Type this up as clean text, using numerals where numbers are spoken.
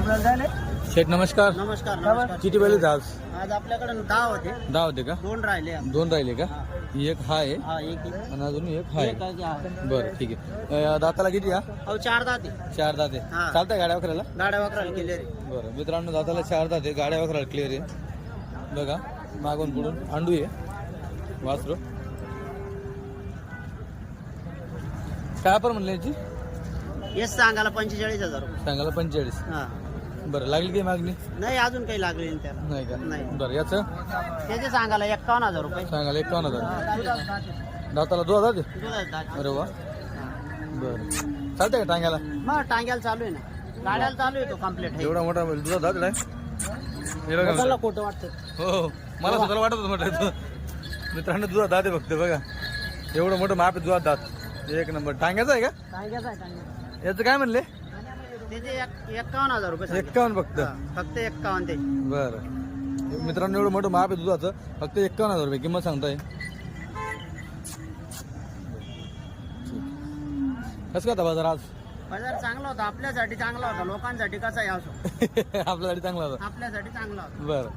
आपल्याला झाले. शेठ नमस्कार. नमस्कार नमस्कार. किती बैल आहेत आज? आज आपल्याकडे 10 होते. 10 होते का? 2 राहिले. 2 राहिले का? एक हा आहे हा एक आणि अजून एक हा एक आहे. आहे. बरं ठीक आहे. दाताला किती हा? अहो 4 दाते. 4 दाते. हा. चालतंय गाड्या वखराला? गाड्या वाकरायला केले रे. बरं मित्रांनो, दाताला 4 दाते, गाड्या वखराला क्लिअर आहे. बघा मागून पुढून अंडू आहे वासरू. काय आपण म्हणले याची? येस सांगायला 45,000 रुपये. सांगायला 45. हा बरं लागली काही मागणी? नाही अजून काही लागले नाही त्याला. नाही का? नाही. बरं याचं त्याचे सांगायला 51,000 रुपये. सांगायला 51,000. दाताला 2 दाते. दुधाचे दाते. अरे वा. हा. बरं चालतंय का टांग्याला? मग टांग्याला चालू आहे ना. गाड्याला चालू आहे तो कम्प्लीट. एवढा मोठा दुधा दात आहे. हे बघा लोकांना मित्रांनो. खोटं वाटतं. हो मला स्वतःला वाटत होतं म्हटलं. मित्रांनो दुधा दात आहे फक्त बघा. एवढं मोठं माप आहे दुधा दात. एक नंबर. टांग्याचा आहे का? टांग्याचा आहे टांग्याचा. याचं काय म्हणले? त्याचे 51,000 रुपये सांगितले. 51 फक्त. हा, फक्त 51 ते. बरं मित्रांनो, एवढं मोठं माप आहे दुधाचं, फक्त 51,000 रुपये किंमत सांगताय. कसं का होता बाजार आज? बाजार चांगला होता. आपल्यासाठी चांगला होता. लोकांसाठी कसा आहे असो. आपल्यासाठी चांगला होता. आपल्यासाठी चांगला होता. बरं